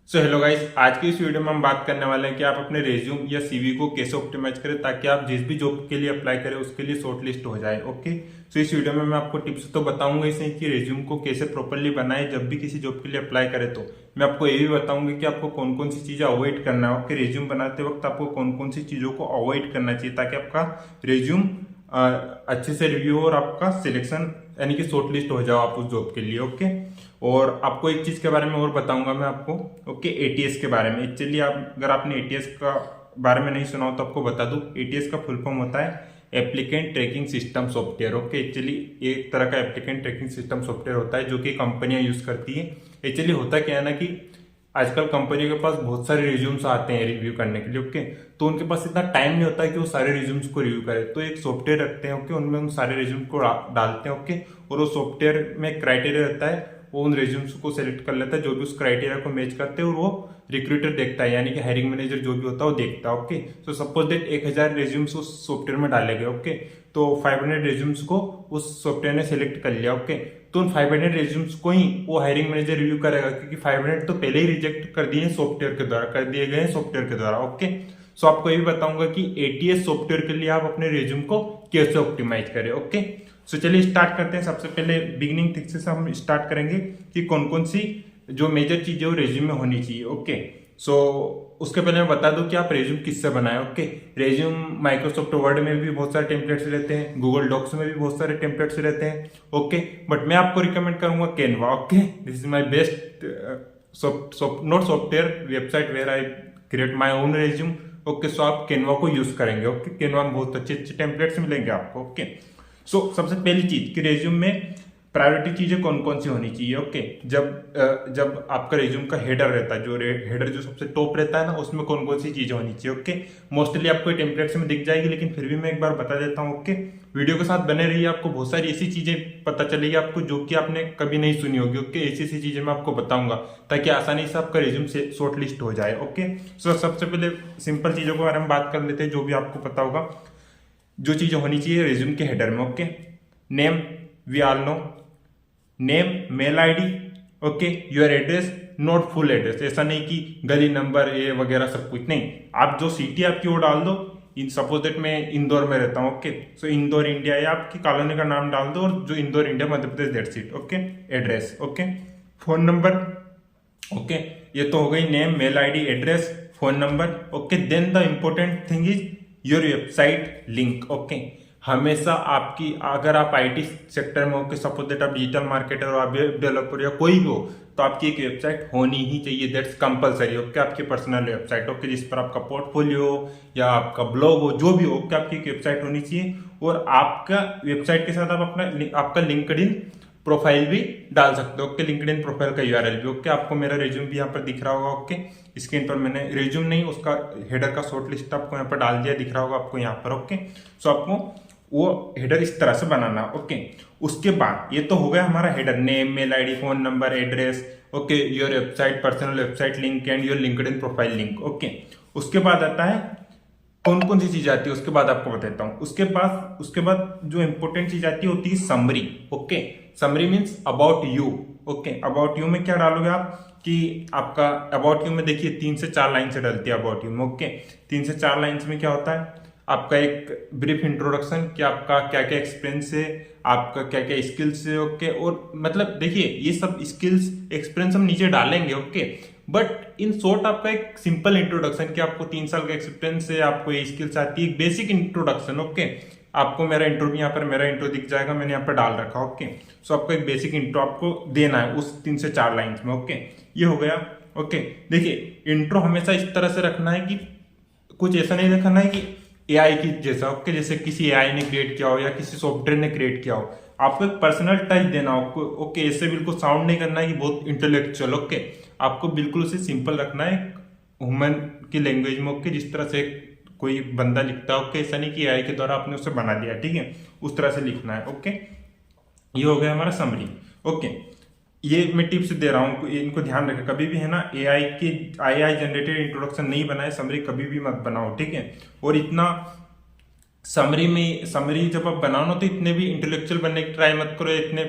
So hello guys, आज की इस वीडियो में हम बात करने वाले हैं कि आप अपने रेज्यूम या सीवी को कैसे ऑप्टिमाइज करें ताकि आप जिस भी जॉब के लिए अप्लाई करें उसके लिए शॉर्ट लिस्ट हो जाए। ओके, सो इस वीडियो में मैं आपको टिप्स तो बताऊंगा इसे कि रेज्यूम को कैसे प्रॉपरली बनाएं जब भी किसी जॉब के लिए अप्लाई करें। तो मैं आपको ये भी बताऊंगा कि आपको कौन कौन सी चीजें अवॉइड करना है। ओके, रेज्यूम बनाते वक्त आपको कौन कौन सी चीजों को अवॉइड करना चाहिए ताकि आपका रेज्यूम अच्छे से रिव्यू और आपका सिलेक्शन यानी कि शॉर्ट लिस्ट हो जाओ आप उस जॉब के लिए। ओके, और आपको एक चीज के बारे में और बताऊंगा मैं आपको। ओके, एटीएस के बारे में। चलिए, आप अगर आपने एटीएस का बारे में नहीं सुना हो तो आपको बता दूं। एटीएस का फुल फॉर्म होता है applicant tracking system software. Okay, actually एक तरह का एप्लीकेंट ट्रैकिंग सिस्टम सॉफ्टवेयर होता है जो कि कंपनियां यूज करती है। एक्चुअली होता क्या है ना कि आजकल कंपनी के पास बहुत सारे रिज्यूम्स आते हैं रिव्यू करने के लिए। ओके, तो उनके पास इतना टाइम नहीं होता है कि वो सारे रिज्यूम्स को रिव्यू करे, तो एक सॉफ्टवेयर रखते हैं। ओके, उनमें उन सारे रिज्यूम को डालते हैं। ओके, और वो सॉफ्टवेयर में क्राइटेरिया रहता है, वो उन रिज्यूम्स को सिलेक्ट कर लेता है जो भी उस क्राइटेरिया को मैच करते हैं और वो रिक्रूटर देखता है, यानी कि हायरिंग मैनेजर जो भी होता है वो देखता है। Okay, so suppose that 1000 resumes उस सॉफ्टवेयर में डाले गए। ओके, तो 500 रिज्यूम्स को उस सॉफ्टवेयर ने सिलेक्ट कर लिया। ओके, तो उन 500 रिज्यूम्स को ही वो हायरिंग मैनेजर रिव्यू करेगा क्योंकि 500 तो पहले ही रिजेक्ट कर दिए सॉफ्टवेयर के द्वारा, कर दिए गए सॉफ्टवेयर के द्वारा। ओके, सो आपको ये भी बताऊंगा कि एटीएस सॉफ्टवेयर के लिए आप अपने रिज्यूम को कैसे ऑप्टिमाइज करें। ओके, सो चलिए स्टार्ट करते हैं। सबसे पहले बिगिनिंग थिंग से हम स्टार्ट करेंगे कि कौन कौन सी जो मेजर चीजें वो रेज्यूम में होनी चाहिए। ओके, सो उसके पहले मैं बता दूं कि आप रेज्यूम किससे बनाए। ओके, रेज्यूम माइक्रोसॉफ्ट वर्ड में भी बहुत सारे टेम्पलेट्स रहते हैं, गूगल डॉक्स में भी बहुत सारे टेम्पलेट्स रहते हैं। ओके, बट मैं आपको रिकमेंड करूंगा Canva. Okay, this is my best not software, website where I create my own resume. Okay, so आप कैनवा को यूज करेंगे। ओके, कैनवा में बहुत अच्छे अच्छे टेम्पलेट्स मिलेंगे आपको। ओके, सो सबसे पहली चीज कि रेज्यूम में प्रायोरिटी चीजें कौन कौन सी होनी चाहिए। ओके, जब आपका रेज्यूम का हेडर रहता है, जो हेडर जो सबसे टॉप रहता है ना, उसमें कौन कौन सी चीजें होनी चाहिए। ओके, मोस्टली आपको टेम्पलेट्स में दिख जाएगी, लेकिन फिर भी मैं एक बार बता देता हूँ। ओके, वीडियो के साथ बने रहिए, आपको बहुत सारी ऐसी चीजें पता चलेगी आपको जो कि आपने कभी नहीं सुनी होगी। ओके, ऐसी ऐसी चीजें मैं आपको बताऊंगा ताकि आसानी से आपका रेज्यूम से शॉर्ट लिस्ट हो जाए। ओके, सो सबसे पहले सिंपल चीजों के बारे में बात कर लेते हैं जो भी आपको पता होगा। जो चीजें होनी चाहिए रेज्यूम के हेडर में। Okay, name, we all know name, mail ID, okay, your address, not full address. ऐसा नहीं कि गली नंबर ये वगैरह सब कुछ नहीं, आप जो सिटी आपकी वो डाल दो। इन सपोज दैट मैं इंदौर में रहता हूँ। ओके, सो इंदौर इंडिया या आपकी कॉलोनी का नाम डाल दो और जो Indore India Madhya Pradesh, that's it. Okay, address, okay, phone number. Okay, ये तो हो गई name, mail ID, address, phone number. Okay, then the important thing is your website link. Okay, हमेशा आपकी, अगर आप आईटी सेक्टर में हो कि सपोज दैट आप डिजिटल मार्केटर हो, आप वेब डेवलपर या कोई भी हो, तो आपकी एक वेबसाइट होनी ही चाहिए। That's compulsory. ओके, आपकी पर्सनल वेबसाइट, ओके, जिस पर आपका पोर्टफोलियो या आपका ब्लॉग हो, जो भी हो, ओके, आपकी एक वेबसाइट होनी चाहिए। और आपका वेबसाइट के साथ आप अपना आपका लिंक्डइन प्रोफाइल भी डाल सकते हो। ओके, लिंक्डइन प्रोफाइल का यूआरएल भी। ओके, आपको मेरा रेज्यूम भी यहाँ पर दिख रहा होगा। ओके, स्क्रीन पर मैंने रेज्यूम नहीं, उसका हेडर का शॉर्ट लिस्ट आपको यहाँ पर डाल दिया, दिख रहा होगा आपको यहाँ पर। ओके, सो आपको वो हेडर इस तरह से बनाना। ओके, उसके बाद ये तो हो गया हमारा header, name, mail ID, phone number, address. Okay, your website, personal website link and your LinkedIn profile link. Okay, उसके बाद आता है कौन कौन सी चीज आती है, उसके बाद आपको बताता हूँ। उसके बाद जो इंपॉर्टेंट चीज आती है होती है summary. Okay, summary means about you. Okay, about you में क्या डालोगे आप कि आपका अबाउट यू में देखिए 3 से 4 लाइन से डलती है अबाउट यू में। ओके, 3 से 4 लाइन में क्या होता है, आपका एक ब्रीफ इंट्रोडक्शन कि आपका क्या क्या एक्सपीरियंस है, आपका क्या क्या स्किल्स है। ओके, और मतलब देखिए ये सब स्किल्स एक्सपीरियंस हम नीचे डालेंगे। ओके, बट इन शॉर्ट आपका एक सिंपल इंट्रोडक्शन कि आपको 3 साल का एक्सपीरियंस है, आपको ये स्किल्स आती है, एक बेसिक इंट्रोडक्शन। ओके, आपको मेरा इंट्रो भी यहाँ पर मेरा इंट्रो दिख जाएगा, मैंने यहाँ पर डाल रखा। ओके, सो आपको एक बेसिक इंट्रो आपको देना है उस 3 से 4 लाइन में। ओके, ये हो गया। ओके, देखिए इंट्रो हमेशा इस तरह से रखना है कि कुछ ऐसा नहीं रखना है कि एआई की जैसा। ओके, जैसे किसी एआई ने क्रिएट किया हो या किसी सॉफ्टवेयर ने क्रिएट किया हो, आपको एक पर्सनल टच देना हो। ओके, ऐसे बिल्कुल साउंड नहीं करना है कि बहुत इंटेलेक्चुअल। ओके, आपको बिल्कुल उसे सिंपल रखना है ह्यूमन की लैंग्वेज में। ओके, जिस तरह से कोई बंदा लिखता है। ओके, ऐसा नहीं कि एआई के द्वारा आपने उसे बना दिया, ठीक है, उस तरह से लिखना है। ओके, ये हो गया हमारा समरी। ओके, ये मैं टिप्स दे रहा हूँ, इनको ध्यान रखें। कभी भी है ना एआई जनरेटेड इंट्रोडक्शन नहीं बनाए, समरी कभी भी मत बनाओ, ठीक है। और इतना समरी जब आप बनाओ तो इतने भी इंटेलेक्चुअल बनने की ट्राई मत करो, इतने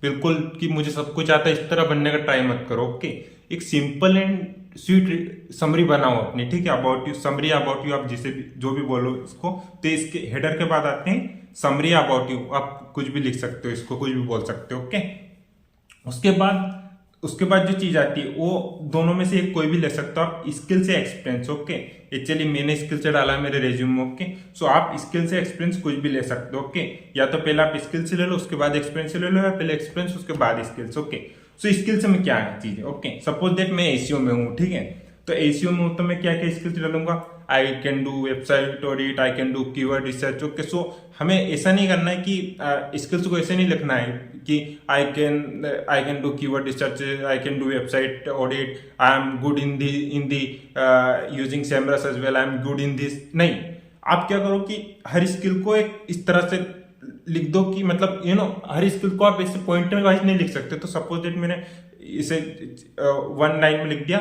बिल्कुल कि मुझे सब कुछ आता है इस तरह बनने का ट्राई मत करो। ओके, एक सिंपल एंड स्वीट समरी बनाओ अपनी, ठीक है, about you, summary about you, आप जिसे भी जो भी बोलो इसको। तो इसके हेडर के बाद आते हैं समरी अबाउट यू, आप कुछ भी लिख सकते हो, इसको कुछ भी बोल सकते हो, ओके। उसके बाद जो चीज आती है वो दोनों में से एक कोई भी ले सकते हो आप, स्किल से एक्सपीरियंस, ओके। एक्चुअली मैंने स्किल से डाला है मेरे रेज्यूम में, ओके। सो आप स्किल से एक्सपीरियंस कुछ भी ले सकते हो, ओके। या तो पहले आप स्किल से ले लो, उसके बाद एक्सपीरियंस ले लो, या पहले एक्सपीरियंस उसके बाद स्किल्स, ओके। सो स्किल्स में क्या है चीजें, ओके। सपोज दैट मैं एसीओ में हूँ, ठीक है, तो एसीओ में हूँ तो मैं क्या क्या स्किल्स डालूंगा, I can do website audit, I can do keyword research, okay. So हमें ऐसा नहीं करना है कि स्किल्स को ऐसे नहीं लिखना है कि I can do keyword research, I can do website audit, I am good in the using Semrush as well, I am good in this. नहीं, आप क्या करो कि हर स्किल को एक इस तरह से लिख दो कि मतलब हर स्किल को आप ऐसे पॉइंटर वाइज नहीं लिख सकते। तो सपोज दैट मैंने इसे 1 लाइन में लिख दिया,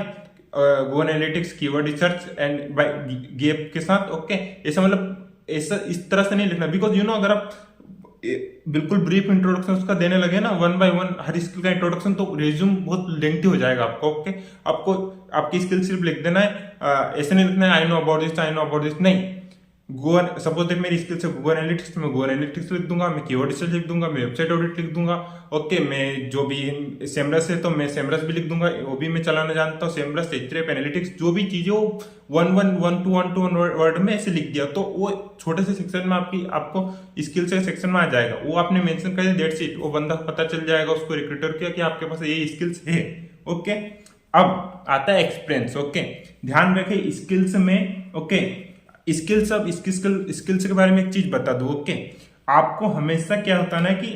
go analytics keyword research and by gap के साथ, ओके। ऐसा मतलब ऐसा इस तरह से नहीं लिखना, बिकॉज अगर आप बिल्कुल ब्रीफ इंट्रोडक्शन उसका देने लगे ना 1 बाय 1 हर स्किल का इंट्रोडक्शन, तो रिज्यूम बहुत लेंथी हो जाएगा आपको, ओके। आपको आपकी स्किल सिर्फ लिख देना है, ऐसे नहीं लिखना है I know about this, I know about this, नहीं। सपोज दैट मेरी स्किल्स है गूगल एनालिटिक्स, मैं गूगल एनालिटिक्स लिख दूंगा, मैं कीवर्ड रिसर्च लिख दूंगा, मैं वेबसाइट ऑडिट लिख दूंगा, ओके। मैं जो भी सेमरस है तो मैं सेमरस भी लिख दूंगा, वो भी मैं चलाना जानता हूँ, सेमरस, एचरेफ, एनालिटिक्स, जो भी चीजें वो 1 वर्ड में ऐसे लिख दिया, तो वो छोटे से सेक्शन में आपको स्किल्स के सेक्शन में आ जाएगा, वो आपने मेंशन कर दिया, दैट्स इट। वो बंदा पता चल जाएगा उसको रिक्रूटर क्या कि आपके पास ये स्किल्स है, ओके। अब आता है एक्सपीरियंस, ओके। ध्यान रखें स्किल्स में, ओके, स्किल्स। अब स्किल्स के बारे में एक चीज बता दूं, ओके। आपको हमेशा क्या होता है ना कि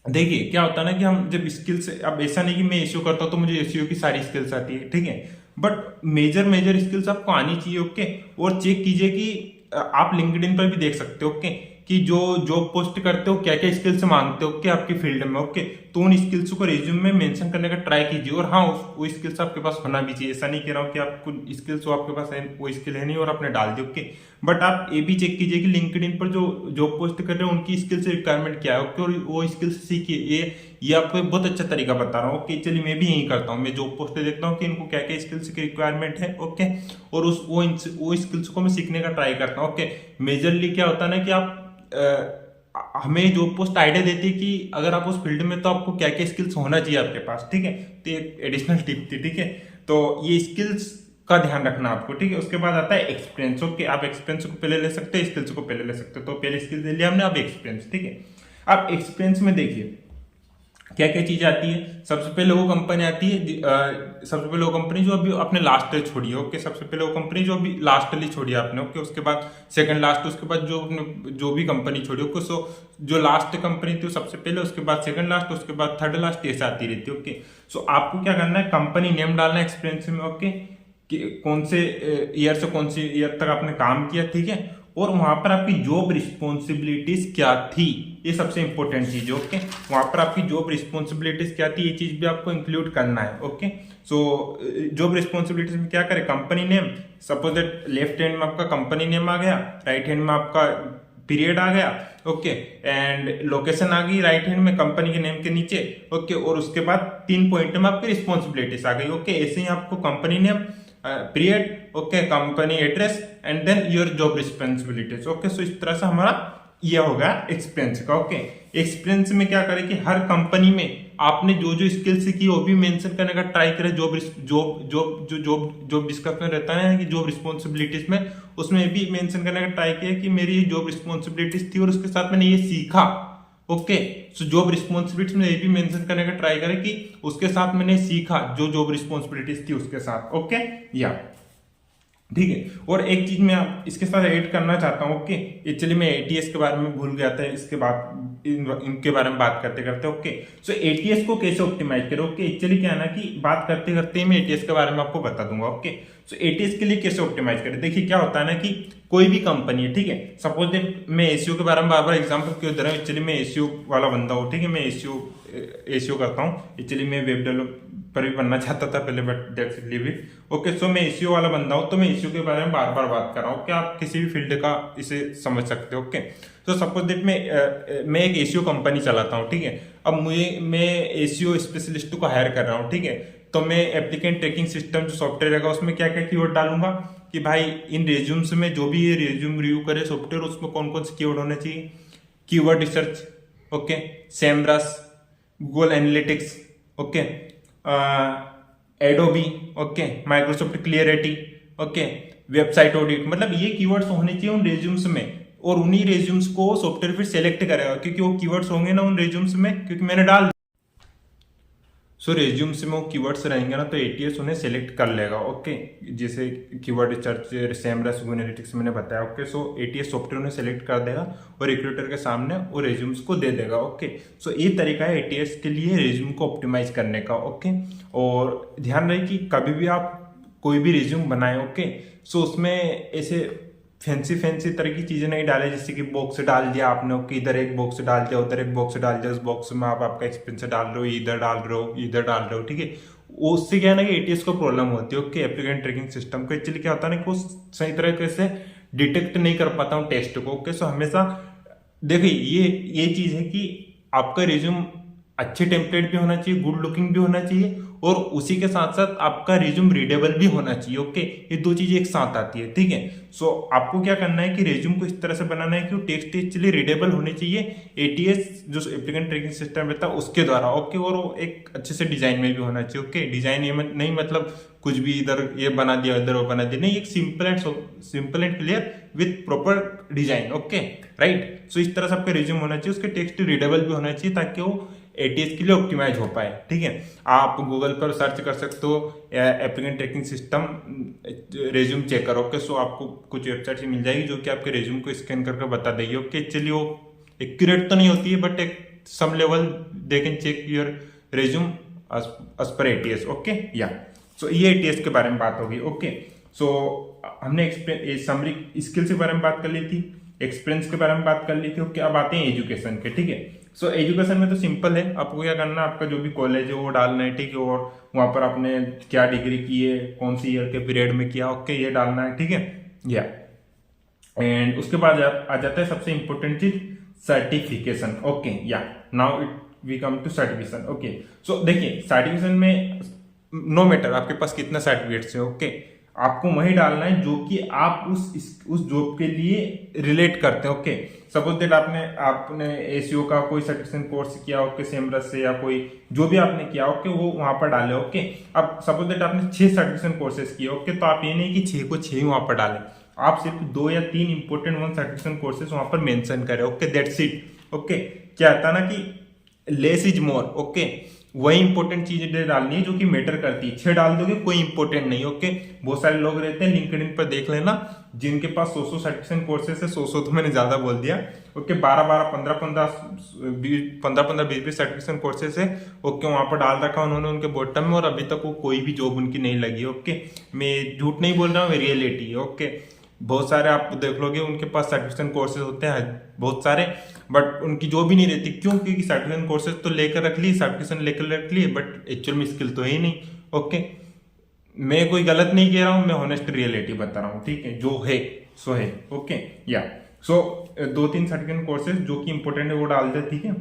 देखिए क्या होता है ना कि हम जब स्किल्स, अब ऐसा नहीं कि मैं एसईओ करता हूं तो मुझे एसईओ की सारी स्किल्स आती है, ठीक है, बट मेजर स्किल्स आपको आनी चाहिए, ओके। और चेक कीजिए कि आप लिंक्डइन पर भी देख सकते हो, ओके, कि जो जॉब पोस्ट करते हो क्या क्या स्किल्स मांगते हो, ओके, आपके फील्ड में, ओके। तो उन स्किल्स को रिज्यूम में मेंशन करने का ट्राई कीजिए, और हाँ वो स्किल्स आपके पास होना भी चाहिए। ऐसा नहीं कह रहा हूँ कि आपको स्किल्स हो आपके पास है, वो स्किल है नहीं और आपने डाल दी, ओके। बट आप ये भी चेक कीजिए कि लिंक्डइन पर जो जॉब पोस्ट कर रहे हैं उनकी स्किल्स रिक्वायरमेंट क्या है, ओके, और वो स्किल्स सीखिए। ये आपको एक बहुत अच्छा तरीका बता रहा हूँ, ओके। चलिए मैं भी यही करता हूँ, मैं जॉब पोस्ट देखता हूँ कि इनको क्या क्या स्किल्स की रिक्वायरमेंट है, ओके, और वो स्किल्स को मैं सीखने का ट्राई करता हूँ, ओके। मेजरली क्या होता है ना कि आप हमें जॉब पोस्ट आइडिया देती है कि अगर आप उस फील्ड में तो आपको क्या क्या स्किल्स होना चाहिए आपके पास, ठीक है। तो एक एडिशनल टिप थी, ठीक है। तो ये स्किल्स का ध्यान रखना आपको, ठीक है। उसके बाद आता है एक्सपीरियंस, ओके। आप एक्सपीरियंस को पहले ले सकते हैं, स्किल्स को पहले ले सकते हो। तो पहले स्किल्स ले लिया हमने, अब एक्सपीरियंस, ठीक है। अब एक्सपीरियंस में देखिए क्या क्या चीज आती है। सबसे पहले वो कंपनी आती है, सबसे पहले वो कंपनी जो अभी आपने लास्ट छोड़ी है, ओके। सबसे पहले वो कंपनी जो अभी लास्टली छोड़ी है आपने, ओके। उसके बाद सेकंड लास्ट, उसके बाद जो भी कंपनी छोड़ी, ओके। सो जो लास्ट कंपनी थी सबसे पहले, उसके बाद सेकंड लास्ट, उसके बाद थर्ड लास्ट, ऐसे आती रहती है, ओके। सो आपको क्या करना है, कंपनी नेम डालना है एक्सपीरियंस में, ओके, कि कौन से ईयर से कौन सी ईयर तक आपने काम किया, ठीक है। और वहां पर आपकी जॉब रिस्पॉन्सिबिलिटीज क्या थी, ये सबसे इंपॉर्टेंट चीज है, ओके। वहां पर आपकी जॉब रिस्पॉन्सिबिलिटीज क्या थी, ये चीज भी आपको इंक्लूड करना है, ओके। सो जॉब रिस्पॉन्सिबिलिटीज में क्या करें, company name, suppose that left hand में आपका कंपनी नेम आ गया, राइट हैंड में आपका पीरियड आ गया, ओके, एंड लोकेशन आ गई राइट हैंड में कंपनी के नेम के नीचे, ओके। और उसके बाद 3 पॉइंट में आपकी रिस्पॉन्सिबिलिटीज आ गई, ओके। ऐसे ही आपको company name, period, okay, company address and then your job responsibilities, okay. So इस तरह से हमारा ये होगा एक्सपीरियंस का, ओके। एक्सपीरियंस में क्या करें कि हर कंपनी में आपने जो जो स्किल सीखी वो भी मेंशन करने का ट्राई करें। जॉब डिस्कशन रहता है ना कि जॉब रिस्पॉन्सिबिलिटीज में, उसमें भी मेंशन करने का ट्राई किया कि मेरी जॉब रिस्पॉन्सिबिलिटीज थी और उसके साथ मैंने ये सीखा, ओके। सो जॉब रिस्पॉन्सिबिलिटीज में ये भी मेंशन करने का ट्राई करें कि उसके साथ मैंने सीखा जो जॉब रिस्पॉन्सिबिलिटीज थी उसके साथ, ओके, या ठीक है। और एक चीज मैं इसके साथ ऐड करना चाहता हूँ, ओके। एक्चुअली मैं एटीएस के बारे में भूल गया था, इसके बाद इनके बारे में बात करते करते, ओके। सो एटीएस को कैसे ऑप्टिमाइज करें, ओके। एक्चुअली क्या है ना कि बात करते करते मैं एटीएस के बारे में आपको बता दूंगा, ओके। सो एटीएस के लिए कैसे ऑप्टिमाइज करें, देखिए क्या होता है ना कि कोई भी कंपनी है, ठीक है। सपोज दैट मैं एसीओ के बारे में बार बार एग्जाम्पल क्यों दे रहा हूँ, एक्चुअली मैं एसीओ वाला बंदा हूँ, ठीक है। मैं एसीओ करता हूँ, एक्चुअली मैं वेब डेवलपर पर भी बनना चाहता था पहले, but that's leave it, okay. So मैं एसीओ वाला बंदा हूँ, तो मैं एसीओ के बारे में बार बार बात कर रहा हूँ, क्या आप किसी भी फील्ड का इसे समझ सकते हो, ओके। तो सपोज दैट मैं एक एसीओ कंपनी चलाता हूँ, ठीक है। अब मैं एसीओ स्पेशलिस्ट को हायर कर रहा हूँ, ठीक है। तो मैं एप्लीकेंट ट्रैकिंग सिस्टम जो सॉफ्टवेयर रहेगा उसमें क्या क्या कीवर्ड डालूंगा कि भाई इन रेज्यूम्स में जो भी ये रेज्यूम रिव्यू करे सॉफ्टवेयर उसमें कौन कौन से कीवर्ड होने चाहिए, keyword research, okay, Semrush, Google analytics, okay, Adobe, okay, Microsoft clarity, okay, website audit, मतलब ये कीवर्ड्स होने चाहिए उन रेज्यूम्स में, और उन्हीं रेज्यूम्स को सॉफ्टवेयर फिर सेलेक्ट करेगा क्योंकि वो कीवर्ड्स होंगे ना उन रेज्यूम्स में, क्योंकि मैंने डाल सो रेज्यूम्स में वो कीवर्ड्स रहेंगे ना तो एटीएस उन्हें सेलेक्ट कर लेगा, ओके, जैसे keyword research, Semrush, Google analytics मैंने बताया, ओके। सो एटीएस सॉफ्टवेयर उन्हें सेलेक्ट कर देगा और रिक्रूटर के सामने वो रेज्यूम्स को दे देगा, ओके। सो ये तरीका है एटीएस के लिए रेज्यूम को ऑप्टिमाइज करने का, ओके। और ध्यान रहे कि कभी भी आप कोई भी रेज्यूम बनाए, ओके, सो उसमें ऐसे फैंसी तरह की चीजें नहीं डाले, जैसे कि बॉक्स डाल दिया आपने, ओके, इधर एक बॉक्स डाल दिया, उधर एक बॉक्स डाल दिया, उस बॉक्स में आप आपका एक्सपेंस डाल रहे हो, इधर डाल रहे हो, इधर डाल रहे हो, ठीक है। उससे क्या है ना कि एटीएस को प्रॉब्लम होती है, ओके, एप्लीकेंट ट्रैकिंग सिस्टम को एक्चुअली क्या होता है ना कि वो सही तरीके से डिटेक्ट नहीं कर पाता हूँ टेस्ट को, ओके। सो हमेशा देखिए ये चीज है कि आपका रिज्यूम अच्छे टेम्पलेट भी होना चाहिए, गुड लुकिंग भी होना चाहिए, और उसी के साथ साथ आपका रिज्यूम रीडेबल भी होना चाहिए, ओके। ये दो चीजें एक साथ आती है, ठीक है। सो आपको क्या करना है कि रिज्यूम को इस तरह से बनाना है कि वो टेक्स्ट एक्चुअली रीडेबल होनी चाहिए एटीएस जो एप्लीकेंट ट्रैकिंग सिस्टम रहता है उसके द्वारा, ओके। और वो एक अच्छे से डिजाइन में भी होना चाहिए, ओके। डिजाइन ये नहीं मतलब कुछ भी इधर ये बना दिया इधर वो बना दिया, नहीं, एक simple and clear with proper design, okay, right. So इस तरह से आपका रिज्यूम होना चाहिए, उसके टेक्स्ट रीडेबल भी होना चाहिए ताकि वो एटीएस के लिए ऑप्टिमाइज हो पाए, ठीक है। आप गूगल पर सर्च कर सकते हो applicant tracking system resume checker, okay. So आपको कुछ वेबसाइट से मिल जाएगी जो कि आपके रेज्यूम को स्कैन करके बता देगी, ओके। चलिए वो एक्यूरेट तो नहीं होती है बट एक some level they can check your resume as पर एटीएस, ओके, या। सो ये एटीएस के बारे में बात होगी, ओके। सो हमने समरी स्किल्स के बारे में बात कर ली थी, एक्सपीरियंस के बारे में बात कर ली थी, ओके। अब आते हैं एजुकेशन के, ठीक है। सो एजुकेशन में तो सिंपल है, आपको क्या करना है, आपका जो भी कॉलेज है वो डालना है, ठीक है। और वहां पर आपने क्या डिग्री की है, कौन सी ईयर के पीरियड में किया, ओके, ये डालना है, ठीक है, या। एंड उसके बाद आ जाता है सबसे इंपॉर्टेंट चीज certification, okay, yeah. Now we come to certification, okay. So देखिए सर्टिफिकेशन में नो मैटर आपके पास कितना सर्टिफिकेट्स है, ओके, आपको वही डालना है जो कि आप उस जॉब के लिए रिलेट करते हैं, ओके। सपोज दैट आपने एसीओ का कोई सर्टिफिकेशन कोर्स किया, ओके, सेमरस से या कोई जो भी आपने किया, ओके, वो वहां पर डाले, ओके। अब सपोज दैट आपने 6 सर्टिफिकेशन कोर्सेज किए, ओके, तो आप ये नहीं कि 6 को 6 वहां पर डालें, आप सिर्फ 2 या 3 इंपॉर्टेंट सर्टिफिकेशन कोर्सेज वहां पर मेंशन करें, ओके, दैट्स इट, ओके। क्या आता ना कि लेस इज मोर, ओके, वही इंपॉर्टेंट चीजें डालनी है जो कि मैटर करती है। 6 डाल दोगे कोई इंपॉर्टेंट नहीं, ओके। बहुत सारे लोग रहते हैं लिंक्डइन पर देख लेना जिनके पास 100 सर्टिफिकेशन कोर्सेस है, 100 तो मैंने ज्यादा बोल दिया, ओके, 12 15 20 सर्टिफिकेशन कोर्सेस है, ओके, वहां पर डाल रखा उन्होंने उनके बॉटम में, और अभी तक वो कोई भी जॉब उनकी नहीं लगी, ओके। मैं झूठ नहीं बोल रहा हूँ, रियलिटी है, ओके। बहुत सारे आप देख लोगे उनके पास सर्टिफिकेशन कोर्सेज होते हैं बहुत सारे, बट उनकी जॉब भी नहीं रहती, क्यों? क्योंकि सर्टिफिकेशन कोर्सेज तो लेकर रख लिए, सर्टिफिकेशन लेकर रख लिए, बट एक्चुअल में स्किल तो है ही नहीं, ओके। मैं कोई गलत नहीं कह रहा हूं, मैं ऑनेस्ट रियलिटी बता रहा हूं, ठीक है, जो है सो है, ओके, या। सो 2-3 सर्टिफिकेशन कोर्सेज जो कि इंपॉर्टेंट है वो डाल दे, ठीक है,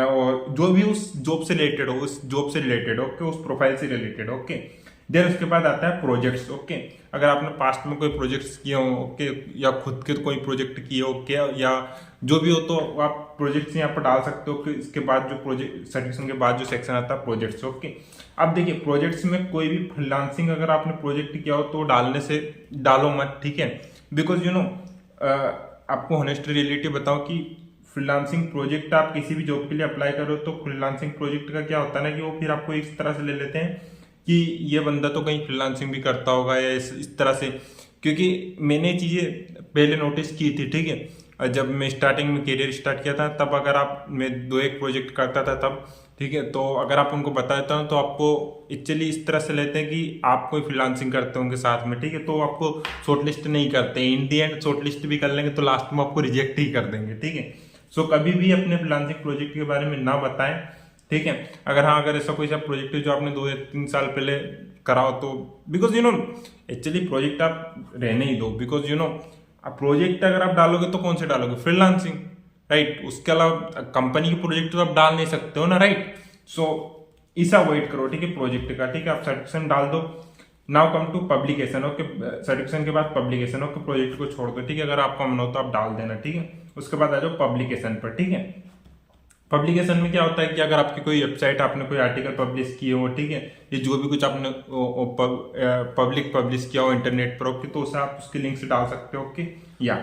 और जो भी उस जॉब से रिलेटेड हो, उस जॉब से रिलेटेड, ओके, उस प्रोफाइल से रिलेटेड, ओके। देन उसके बाद आता है प्रोजेक्ट्स, ओके। अगर आपने पास्ट में कोई प्रोजेक्ट्स किए हो, ओके, या खुद के कोई प्रोजेक्ट किए हो, ओके, या जो भी हो, तो आप प्रोजेक्ट्स यहाँ पर डाल सकते हो कि इसके बाद जो प्रोजेक्ट सर्टिफिकेशन के बाद जो सेक्शन आता है प्रोजेक्ट्स, ओके। अब देखिए प्रोजेक्ट्स में कोई भी फ्रीलांसिंग अगर आपने प्रोजेक्ट किया हो तो डालने से डालो मत, ठीक है, बिकॉज यू नो आपको ऑनेस्ट रियलिटी बताओ कि फ्रीलांसिंग प्रोजेक्ट आप किसी भी जॉब के लिए अप्लाई करो तो फ्रीलांसिंग प्रोजेक्ट का क्या होता है ना कि वो फिर आपको इस तरह से ले लेते हैं कि ये बंदा तो कहीं फ्रीलांसिंग भी करता होगा या इस तरह से, क्योंकि मैंने चीजें पहले नोटिस की थी, ठीक है, जब मैं स्टार्टिंग में करियर स्टार्ट किया था तब अगर मैं 2-1 प्रोजेक्ट करता था तब, ठीक है, तो अगर आप उनको बता देता हूँ तो आपको एक्चुअली इस तरह से लेते हैं कि आप कोई फ्रीलांसिंग करते होंगे साथ में, ठीक है, तो आपको शॉर्टलिस्ट नहीं करते, इन दी एंड शॉर्टलिस्ट भी कर लेंगे तो लास्ट में आपको रिजेक्ट ही कर देंगे, ठीक है। सो कभी भी अपने फ्रीलांसिंग प्रोजेक्ट के बारे में ना बताएं, ठीक है। अगर ऐसा कोई सा प्रोजेक्ट है जो आपने 2 या 3 साल पहले कराओ तो, because you know actually project आप रहने ही दो, बिकॉज यू नो प्रोजेक्ट अगर आप डालोगे तो कौन से डालोगे, फ्रीलांसिंग, राइट। उसके अलावा कंपनी के प्रोजेक्ट तो आप डाल नहीं सकते हो ना, राइट। सो इसे अवॉइड करो, ठीक है, प्रोजेक्ट का, ठीक है, आप सर्टिफिकेशन डाल दो। Now come to publication, okay, certification के बाद पब्लिकेशन, ओके, प्रोजेक्ट को छोड़ दो, ठीक है, अगर आपका मन हो तो आप डाल देना, ठीक है। उसके बाद आ जाओ पब्लिकेशन पर, ठीक है। पब्लिकेशन में क्या होता है कि अगर आपकी कोई वेबसाइट, आपने कोई आर्टिकल पब्लिश किए हो, ठीक है, ये जो भी कुछ आपने पब्लिक पब्लिश किया हो इंटरनेट पर, ओके, तो उसे आप उसके लिंक से डाल सकते हो, okay. Yeah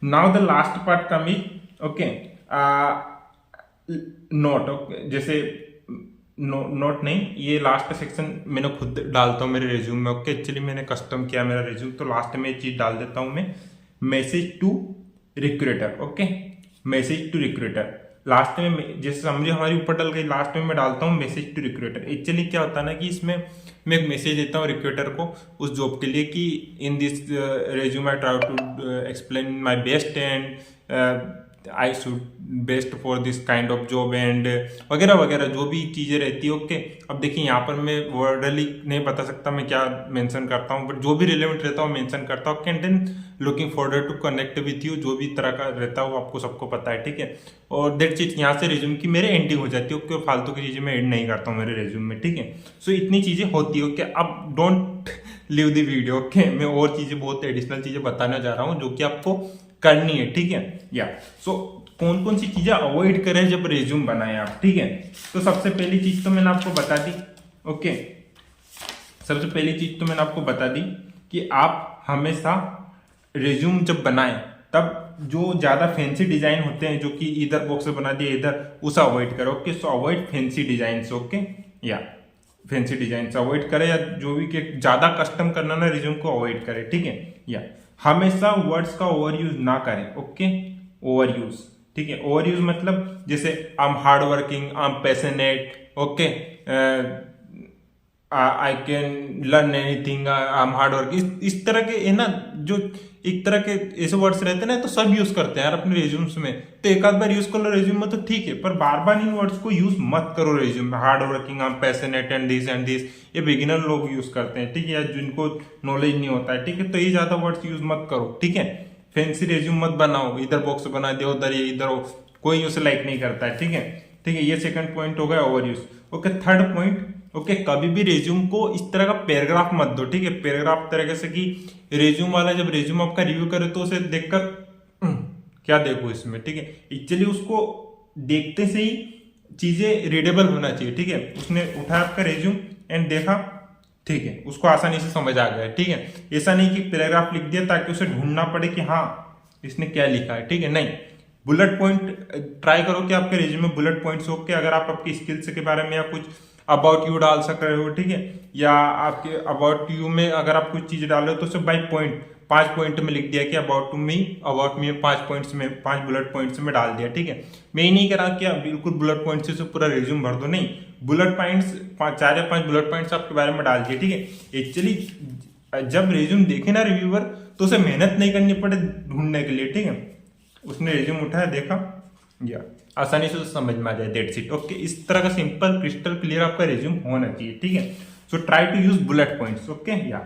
now the last part come is, okay, note, okay, जैसे नोट नहीं, ये लास्ट सेक्शन मैंने खुद डालता हूँ मेरे रिज्यूम में, ओके। एक्चुअली मैंने कस्टम किया मेरा रिज्यूम, तो लास्ट में ये चीज डाल देता हूँ मैं, message to recruiter, okay, message to recruiter. Last में जैसे समझिए हमारी ऊपर डल गई, लास्ट में मैं डालता हूँ मैसेज टू रिक्रूटर। एक्चुअली क्या होता है ना कि इसमें मैं एक मैसेज देता हूँ रिक्रूटर को उस जॉब के लिए कि in this resume I try to explain my best and I should best for this kind of job and वगैरह वगैरह जो भी चीज़ें रहती है, ओके। अब देखिए यहाँ पर मैं वर्डली नहीं बता सकता मैं क्या मेंशन करता हूँ, बट जो भी रिलेवेंट रहता है मेंशन करता हूँ, and then looking forward to connect with you, जो भी तरह का रहता है वो आपको सबको पता है, ठीक है। और दैट चीज यहाँ से रिज्यूम की मेरे एंडिंग हो जाती है, ओके, फालतू की चीज़ें मैं एड नहीं करता हूँ मेरे रिज्यूम में, ठीक है। सो इतनी चीज़ें होती है, ओके। अब don't leave the video, okay, मैं और चीज़ें बहुत एडिशनल चीज़ें बताने जा रहा हूँ जो कि आपको करनी है, ठीक है। या सो कौन कौन सी चीजें अवॉइड करें जब रिज्यूम बनाए आप, ठीक है। तो सबसे पहली चीज तो मैंने आपको बता दी, ओके, सबसे पहली चीज तो मैंने आपको बता दी कि आप हमेशा रिज्यूम जब बनाएं तब जो ज्यादा फैंसी डिजाइन होते हैं जो कि इधर बॉक्स में बना दिया इधर, उसे अवॉइड करो, ओके। सो अवॉइड फैंसी डिजाइन, ओके, या फैंसी डिजाइन अवॉइड करें, या जो भी ज्यादा कस्टम करना ना रिज्यूम को अवॉइड करें, ठीक है। या हमेशा वर्ड्स का ओवर यूज ना करें, ओके, ओवर यूज, ठीक है। ओवर यूज मतलब जैसे I am hard working, I am passionate, okay, I can learn anything, I am hard working, इस तरह के है ना, जो एक तरह के ऐसे वर्ड्स रहते हैं ना, तो सब यूज करते हैं यार अपने रिज्यूम्स में। तो एक आध बार यूज कर लो रिज्यूम में तो ठीक है, पर बार बार इन वर्ड्स को यूज मत करो रिज्यूम में। Hard working, I am passionate and this, ये बिगिनर लोग यूज करते हैं, ठीक है, या जिनको नॉलेज नहीं होता है, ठीक है। तो ये ज्यादा वर्ड्स यूज मत करो, ठीक है। फैंसी रिज्यूम मत बनाओ, इधर बॉक्स बना दिया उधर ये इधर हो, कोई उसे लाइक नहीं करता है, ठीक है, ठीक है। ये सेकंड पॉइंट हो गया over use, okay. Third point, okay, कभी भी रिज्यूम को इस तरह का पैराग्राफ मत दो, ठीक है। पैराग्राफ तरीके से कि रिज्यूम वाला जब रिज्यूम आपका रिव्यू करे तो उसे देखकर क्या देखो इसमें, ठीक है। एक्चुअली उसको देखते से ही चीजें रीडेबल होना चाहिए, ठीक है। उसने उठाया आपका रिज्यूम एंड देखा, ठीक है, उसको आसानी से समझ आ गया, ठीक है। ऐसा नहीं कि पैराग्राफ लिख दिया ताकि उसे ढूंढना पड़े कि हाँ इसने क्या लिखा है, ठीक है, नहीं। बुलेट पॉइंट ट्राई करो कि आपके रिज्यूम में बुलेट पॉइंट्स हो, कि अगर आप आपकी स्किल्स के बारे में या कुछ अबाउट यू डाल सक रहे हो, ठीक है, या आपके अबाउट यू में अगर आप कुछ चीज डाल रहे हो तो उसे बाय पॉइंट 5 पॉइंट में लिख दिया कि अबाउट मी 5 पॉइंट्स में 5 बुलेट पॉइंट्स में डाल दिया, ठीक है। मैं ये नहीं कह रहा कि आप बिल्कुल बुलेट पॉइंट से पूरा रिज्यूम भर दो, नहीं, बुलेट पॉइंट्स 4 या 5 बुलेट पॉइंट्स आपके बारे में डाल दिए, ठीक है। एक्चुअली जब रिज्यूम देखे ना रिव्यूअर तो उसे मेहनत नहीं करनी पड़े ढूंढने के लिए, ठीक है। उसने रिज्यूम उठाया, देखा, या आसानी से समझ में आ जाए, दैट्स इट, ओके। इस तरह का सिंपल क्रिस्टल क्लियर आपका रिज्यूम होना चाहिए, ठीक है। So try to use bullet points, okay, yeah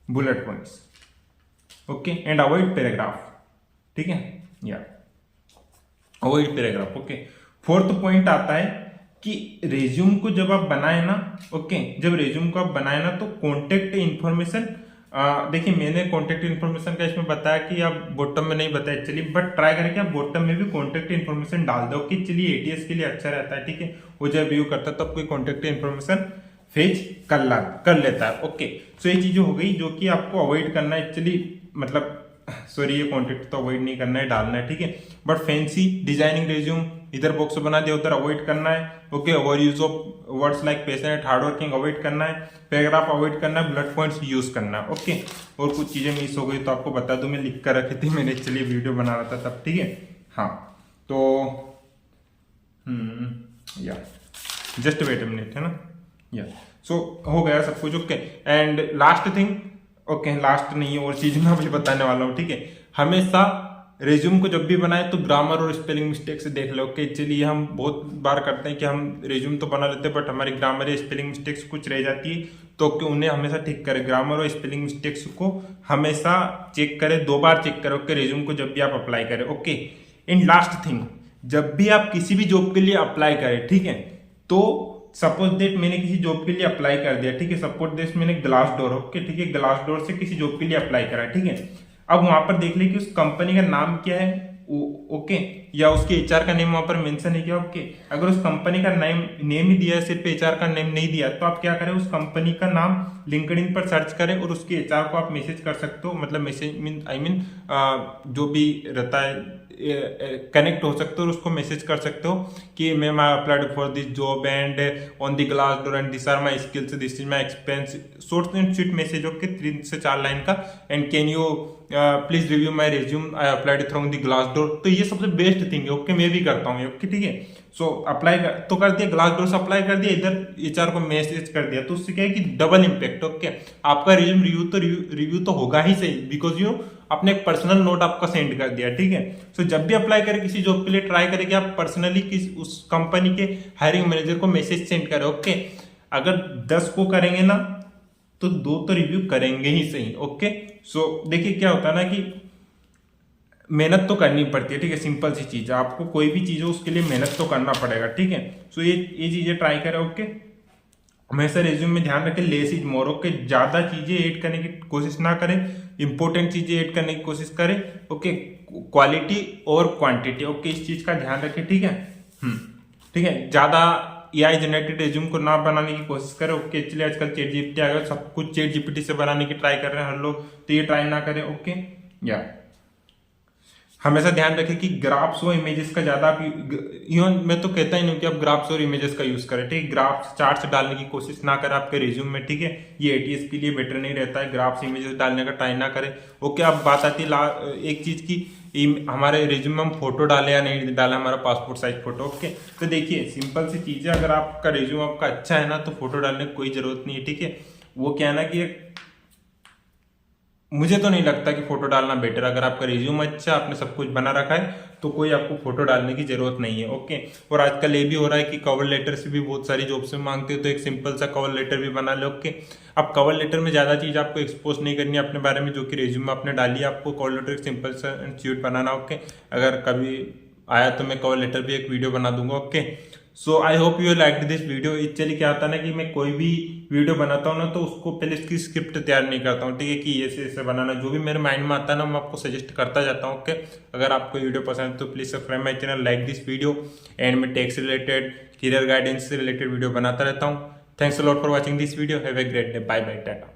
bullet points, okay, and avoid paragraph, ठीक है, yeah avoid paragraph, okay. Fourth point आता है कि रिज्यूम को जब आप बनाए ना, ओके, जब रिज्यूम को आप बनाए ना तो कॉन्टेक्ट इन्फॉर्मेशन, देखिए मैंने कॉन्टेक्ट इन्फॉर्मेशन का इसमें बताया कि आप बॉटम में नहीं बताया एक्चुअली, बट ट्राई करें कि आप बॉटम में भी कॉन्टेक्ट इन्फॉर्मेशन डाल दो कि चलिए एटीएस के लिए अच्छा रहता है, ठीक है। वो जब व्यू करता है तब कोई कॉन्टेक्ट इन्फॉर्मेशन फेच कर लेता है, ओके। सो ये चीजें हो गई जो कि आपको अवॉइड करना है एक्चुअली, मतलब सॉरी ये कॉन्टेक्ट तो अवॉइड नहीं करना है, डालना है, ठीक है। बट फैंसी डिजाइनिंग रिज्यूम इधर बॉक्स बना दिया उधर अवॉइड करना है, okay. Over use of words like passionate, hard working avoid करना है, पैराग्राफ अवॉइड करना है, बुलेट पॉइंट्स यूज करना है, ओके। और कुछ चीजें मिस हो गई तो आपको बता दूं, मैं लिख कर रखी थी, मैंने एक्चुअली वीडियो बना रहा था तब, ठीक है। हाँ तो या जस्ट वेट अ मिनट, है ना, या सो हो गया सब कुछ, okay. And last thing, okay, last नहीं और चीज मैं अभी बताने वाला हूँ, ठीक है। हमेशा रिज्यूम को जब भी बनाए तो ग्रामर और स्पेलिंग मिस्टेक से देख लो, ओके। चलिए हम बहुत बार करते हैं कि हम रिज्यूम तो बना लेते हैं बट हमारी ग्रामर या स्पेलिंग मिस्टेक्स कुछ रह जाती है, तो उन्हें हमेशा ठीक करें। ग्रामर और स्पेलिंग मिस्टेक्स को हमेशा चेक करें, 2 बार चेक करें, ओके, रिज्यूम को जब भी आप अप्लाई करें, ओके। एंड लास्ट थिंग, जब भी आप किसी भी जॉब के लिए अप्लाई करें, ठीक है, तो सपोज दैट मैंने किसी जॉब के लिए अप्लाई कर दिया, ठीक है, सपोज दैट मैंने ग्लास डोर, ओके, ठीक है, ग्लास डोर से किसी जॉब के लिए अप्लाई करा, ठीक है। अब वहां पर देख ले कि उस कंपनी का नाम क्या है, ओके, या उसके एचआर का नेम वहां पर मेंशन है क्या, ओके। अगर उस कंपनी का नेम ही दिया है, सिर्फ एचआर का नेम नहीं दिया, तो आप क्या करें, उस कंपनी का नाम लिंक्डइन पर सर्च करें और उसके एचआर को आप मैसेज कर सकते हो, मतलब मैसेज मीन आई मीन जो भी रहता है कनेक्ट हो सकते हो और उसको मैसेज कर सकते हो कि ma'am I applied for this job and on the Glassdoor and this are my skills, this is my expense, short and sweet message, okay, 3 से 4 लाइन का, and can you please review my resume, I applied through the Glassdoor. तो ये सबसे best thing है, okay, मैं भी करता हूँ, ओके, ठीक है। सो अप्लाई तो कर दिया, ग्लास डोर से अप्लाई कर दिया, इधर एचआर को मैसेज कर दिया, तो उससे क्या है कि डबल इम्पैक्ट, ओके। आपका रिज्यूम रिव्यू तो होगा ही सही, बिकॉज यू आपने एक पर्सनल नोट आपका सेंड कर दिया, ठीक है। सो जब भी अप्लाई करें किसी जॉब के लिए, ट्राई करें कि आप पर्सनली उस कंपनी के हायरिंग मैनेजर को मैसेज सेंड करें, ओके। अगर 10 को करेंगे ना तो 2 तो रिव्यू करेंगे ही सही, ओके। सो देखिए क्या होता है ना कि मेहनत तो करनी पड़ती है, ठीक है, सिंपल सी चीज है, आपको कोई भी चीज हो उसके लिए मेहनत तो करना पड़ेगा, ठीक है। सो ये चीजें ट्राई करें, ओके। हमेशा रिज्यूम में ध्यान रखें, लेस इज मोर, ओके, ज्यादा चीजें ऐड करने की कोशिश ना करें, इंपॉर्टेंट चीजें ऐड करने की कोशिश करें, ओके, क्वालिटी और क्वांटिटी, ओके, इस चीज का ध्यान रखें, ठीक है। ठीक है, ज्यादा एआई जनरेटेड रिज्यूम को ना बनाने की कोशिश करें, ओके। एक्चुअली आजकल चैट जीपीटी आ गया, सब कुछ चैट जीपीटी से बनाने की ट्राई कर रहे हैं हर लोग, तो ये ट्राई ना करें, ओके। या हमेशा ध्यान रखें कि ग्राफ्स और इमेजेस का ज्यादा आप इवन मैं तो कहता ही नहीं कि आप ग्राफ्स और इमेजेस का यूज करें, ठीक है। ग्राफ्स चार्ट्स डालने की कोशिश ना करें आपके रिज्यूम में, ठीक है, ये एटीएस के लिए बेटर नहीं रहता है, ग्राफ्स इमेजेस डालने का ट्राई ना करें, ओके। अब बात आती है एक चीज की, हमारे रिज्यूम में हम फोटो डाले या नहीं डाले, हमारा पासपोर्ट साइज फोटो, ओके। तो देखिए सिंपल सी चीज है, अगर आपका रिज्यूम आपका अच्छा है ना तो फोटो डालने की कोई जरूरत नहीं है, ठीक है। वो क्या है ना कि मुझे तो नहीं लगता कि फोटो डालना बेटर, अगर आपका रिज्यूम अच्छा, आपने सब कुछ बना रखा है तो कोई आपको फोटो डालने की जरूरत नहीं है, ओके। और आजकल ये भी हो रहा है कि कवर लेटर से भी बहुत सारी जॉब्स में मांगते हैं, तो एक सिंपल सा कवर लेटर भी बना लो, ओके। अब कवर लेटर में ज्यादा चीज आपको एक्सपोज नहीं करनी है अपने बारे में, जो कि रिज्यूम में आपने डाली है, आपको कवर लेटर एक सिंपल सा एंड स्वीट बनाना, ओके। अगर कभी आया तो मैं कवर लेटर भी एक वीडियो बना दूंगा, okay. So I hope you like this video. Actually क्या होता है ना कि मैं कोई भी वीडियो बनाता हूँ ना तो उसको पहले इसकी स्क्रिप्ट तैयार नहीं करता हूँ, ठीक है, कि ऐसे ऐसे बनाना, जो भी मेरे माइंड में आता है ना मैं आपको सजेस्ट करता जाता हूँ, ओके। अगर आपको वीडियो पसंद है तो please subscribe my channel, like this video, and मैं टैक्स रिलेटेड, करियर गाइडेंस से रिलेटेड वीडियो बनाता रहता हूँ। Thanks a lot for watching this video, have a great day, bye bye, Tata.